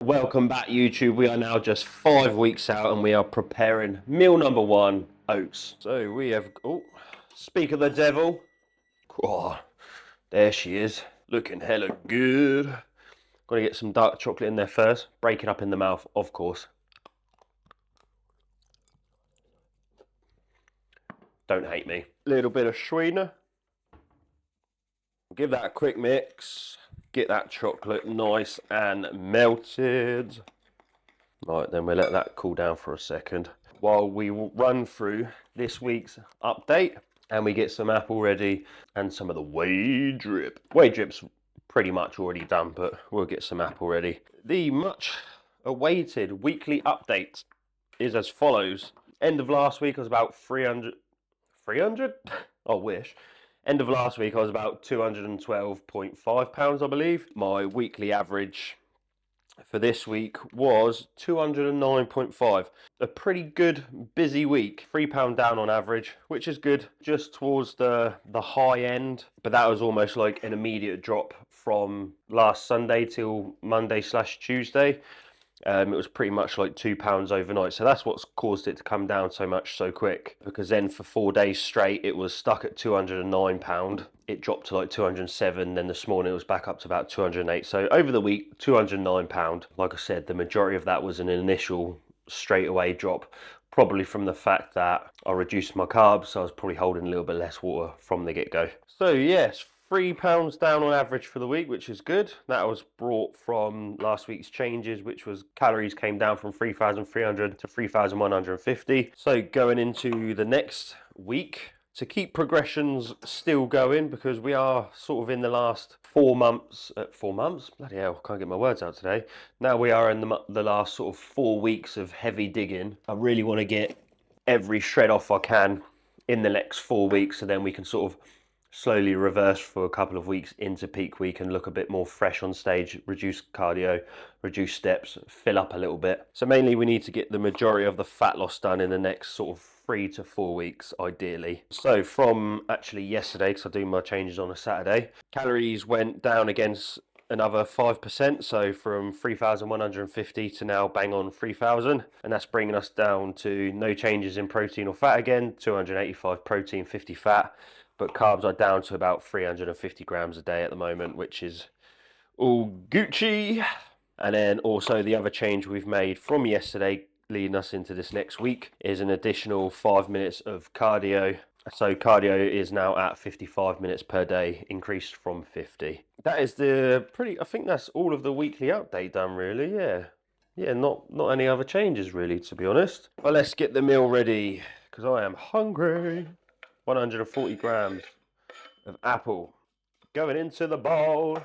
Welcome back, YouTube. We are now just 5 weeks out and we are preparing meal number 1, oats. So we have, speak of the devil. Oh, there she is, looking hella good. Got to get some dark chocolate in there first, break it up in the mouth, of course. Don't hate me. Little bit of sweetener. Give that a quick mix. Get that chocolate nice and melted. Right, then we'll let that cool down for a second while we run through this week's update and we get some apple ready and some of the whey drip. Whey drip's pretty much already done, but we'll get some apple ready. The much awaited weekly update is as follows. End of last week I was about 300? I wish. End of last week I was about 212.5 pounds, I believe. My weekly average for this week was 209.5. A pretty good busy week. £3 down on average, which is good. Just towards the high end, but that was almost like an immediate drop from last Sunday till Monday/Tuesday. It was pretty much like £2 overnight, so that's what's caused it to come down so much so quick, because then for 4 days straight it was stuck at £209. It dropped to like 207, then this morning it was back up to about 208. So over the week, £209. Like I said, the majority of that was an initial straightaway drop, probably from the fact that I reduced my carbs, so I was probably holding a little bit less water from the get-go. So yes, £3 down on average for the week, which is good. That was brought from last week's changes, which was calories came down from 3,300 to 3,150. So going into the next week, to keep progressions still going, because we are sort of in the last 4 months, bloody hell, can't get my words out today. Now we are in the last sort of 4 weeks of heavy digging. I really want to get every shred off I can in the next 4 weeks, so then we can sort of slowly reverse for a couple of weeks into peak week and look a bit more fresh on stage, reduce cardio, reduce steps, fill up a little bit. So mainly we need to get the majority of the fat loss done in the next sort of 3 to 4 weeks, ideally. So from actually yesterday, because I do my changes on a Saturday, calories went down against another 5%, so from 3,150 to now bang on 3,000, and that's bringing us down to no changes in protein or fat again, 285 protein, 50 fat, but carbs are down to about 350 grams a day at the moment, which is all Gucci. And then also the other change we've made from yesterday leading us into this next week is an additional 5 minutes of cardio. So cardio is now at 55 minutes per day, increased from 50. That is I think that's all of the weekly update done, really. Yeah, not any other changes really, to be honest. But let's get the meal ready, because I am hungry. 140 grams of apple going into the bowl.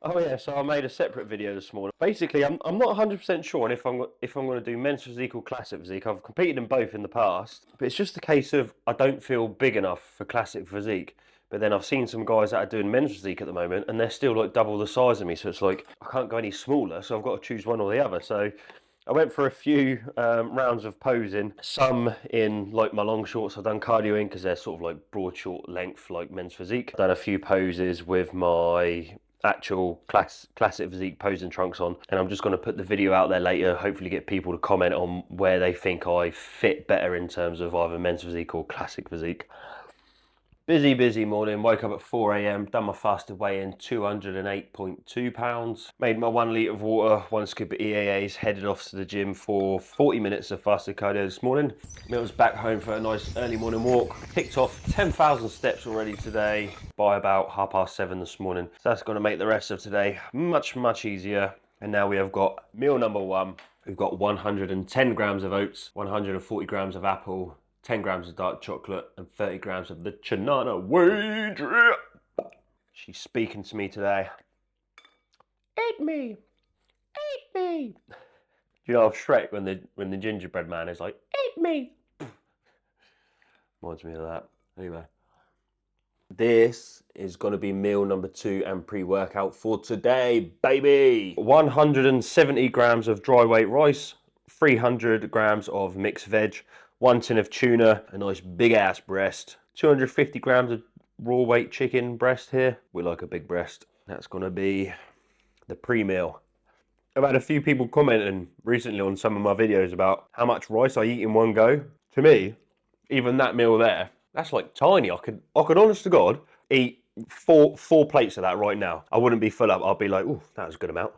Oh yeah, so I made a separate video this morning. Basically, I'm not 100% sure on if I'm going to do men's physique or classic physique. I've competed in both in the past, but it's just a case of I don't feel big enough for classic physique. But then I've seen some guys that are doing men's physique at the moment, and they're still like double the size of me. So it's like I can't go any smaller, so I've got to choose one or the other. So I went for a few rounds of posing, some in like my long shorts I've done cardio in because they're sort of like broad short length like men's physique. I've done a few poses with my actual classic physique posing trunks on, and I'm just going to put the video out there later, hopefully get people to comment on where they think I fit better in terms of either men's physique or classic physique. Busy morning, woke up at 4 a.m, done my fasted weigh-in, 208.2 pounds. Made my 1 litre of water, 1 scoop of EAAs, headed off to the gym for 40 minutes of fasted cardio this morning. Mills back home for a nice early morning walk. Ticked off 10,000 steps already today by about 7:30 this morning. So that's going to make the rest of today much easier. And now we have got meal number 1. We've got 110 grams of oats, 140 grams of apple, 10 grams of dark chocolate and 30 grams of the Chanana whey drip. She's speaking to me today. Eat me, eat me. You know Shrek when the gingerbread man is like, eat me. Reminds me of that. Anyway, this is going to be meal number 2 and pre-workout for today, baby. 170 grams of dry weight rice, 300 grams of mixed veg, 1 tin of tuna, a nice big ass breast, 250 grams of raw weight chicken breast here. We like a big breast. That's going to be the pre-meal. I've had a few people commenting recently on some of my videos about how much rice I eat in one go. To me, even that meal there, that's like tiny. I could honest to God, eat four plates of that right now. I wouldn't be full up. I'd be like, oh, that was a good amount.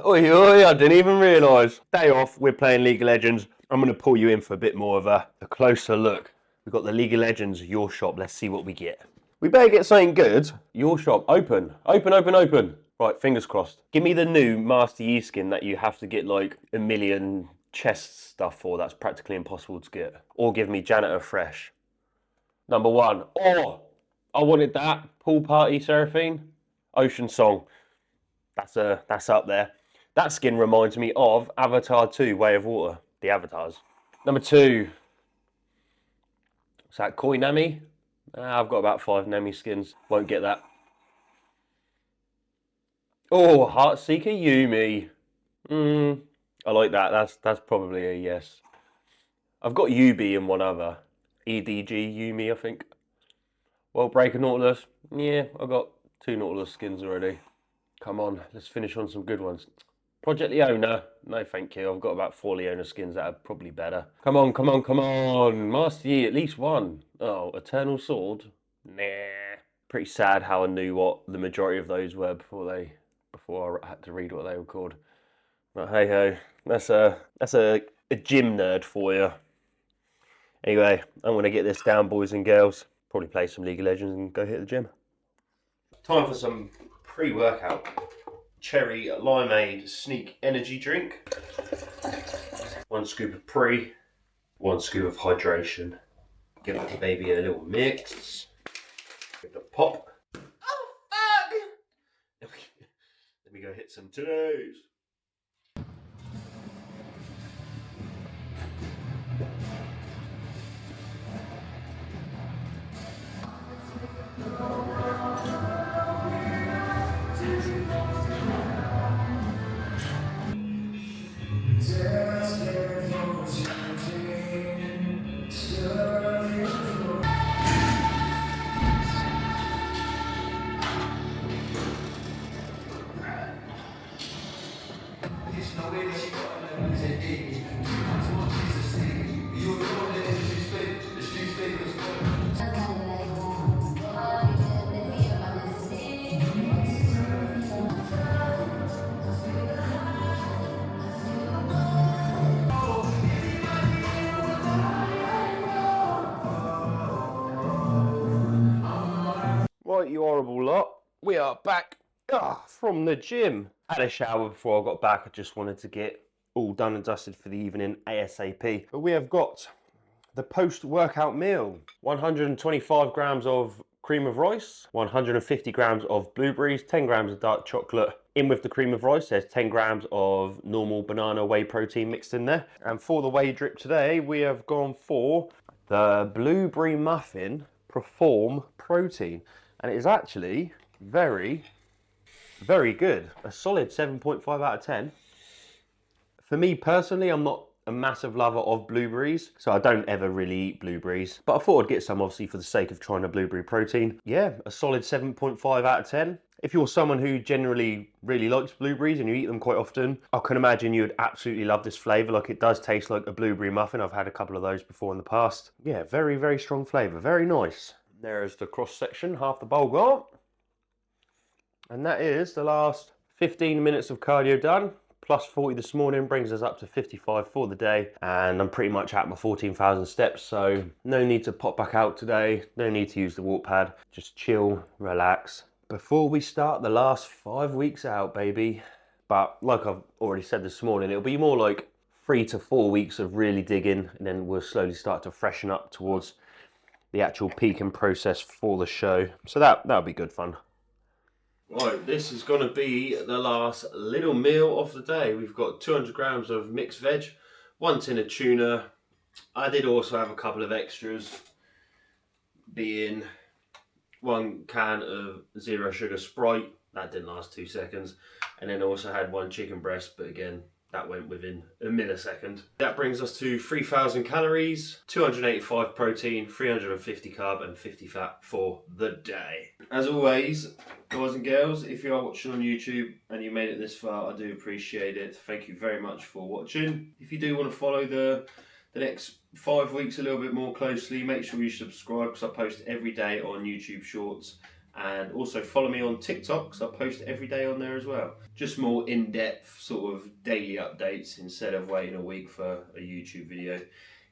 Oi, oi, I didn't even realise. Day off, we're playing League of Legends. I'm going to pull you in for a bit more of a closer look. We've got the League of Legends, your shop. Let's see what we get. We better get something good. Your shop, open. Open, open, open. Right, fingers crossed. Give me the new Master Yi skin that you have to get like a million chest stuff for. That's practically impossible to get. Or give me Janitor Fresh. Number 1. Oh, I wanted that. Pool Party Seraphine. Ocean Song. That's up there. That skin reminds me of Avatar 2, Way of Water. The avatars. Number 2. Is that Koi Nami? I've got about 5 Nami skins. Won't get that. Oh, Heartseeker Yumi. I like that. That's probably a yes. I've got Yubi and one other. EDG Yumi, I think. World Breaker Nautilus. Yeah, I've got 2 Nautilus skins already. Come on, let's finish on some good ones. Project Leona. No, thank you. I've got about 4 Leona skins that are probably better. Come on, come on, come on. Master Yi, at least one. Oh, Eternal Sword. Nah. Pretty sad how I knew what the majority of those were before I had to read what they were called. But hey ho, that's a gym nerd for you. Anyway, I'm gonna get this down, boys and girls. Probably play some League of Legends and go hit the gym. Time for some pre-workout. Cherry limeade sneak energy drink. 1 scoop of pre, 1 scoop of hydration. Give the baby a little mix. Give the pop. Oh fuck! Let me go hit some toes. Right, you horrible lot. We are back from the gym. Had a shower before I got back. I just wanted to get all done and dusted for the evening ASAP. But we have got the post-workout meal. 125 grams of cream of rice, 150 grams of blueberries, 10 grams of dark chocolate. In with the cream of rice, there's 10 grams of normal banana whey protein mixed in there. And for the whey drip today, we have gone for the blueberry muffin Perform protein. And it is actually very, very good. A solid 7.5 out of 10. For me personally, I'm not a massive lover of blueberries, so I don't ever really eat blueberries. But I thought I'd get some, obviously, for the sake of trying a blueberry protein. Yeah, a solid 7.5 out of 10. If you're someone who generally really likes blueberries and you eat them quite often, I can imagine you would absolutely love this flavour. Like, it does taste like a blueberry muffin. I've had a couple of those before in the past. Yeah, very, very strong flavour. Very nice. There's the cross section, half the bowl gone. And that is the last 15 minutes of cardio done. Plus 40 this morning brings us up to 55 for the day. And I'm pretty much at my 14,000 steps. So no need to pop back out today. No need to use the walk pad. Just chill, relax. Before we start the last 5 weeks out, baby. But like I've already said this morning, it'll be more like 3 to 4 weeks of really digging. And then we'll slowly start to freshen up towards the actual peaking process for the show. So that'll be good fun. Right, this is going to be the last little meal of the day. We've got 200 grams of mixed veg, 1 tin of tuna. I did also have a couple of extras, being 1 can of 0 sugar Sprite. That didn't last 2 seconds. And then also had 1 chicken breast, but again, That went within a millisecond. That brings us to 3,000 calories, 285 protein, 350 carb and 50 fat for the day. As always, guys and girls, if you are watching on YouTube and you made it this far, I do appreciate it. Thank you very much for watching. If you do want to follow the next 5 weeks a little bit more closely, make sure you subscribe because I post every day on YouTube Shorts. And also follow me on TikTok because I post every day on there as well. Just more in-depth sort of daily updates instead of waiting a week for a YouTube video.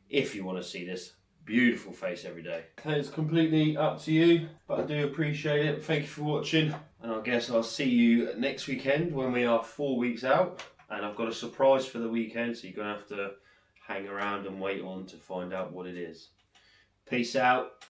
If you want to see this beautiful face every day. It's completely up to you, but I do appreciate it. Thank you for watching. And I guess I'll see you next weekend when we are 4 weeks out. And I've got a surprise for the weekend, so you're going to have to hang around and wait on to find out what it is. Peace out.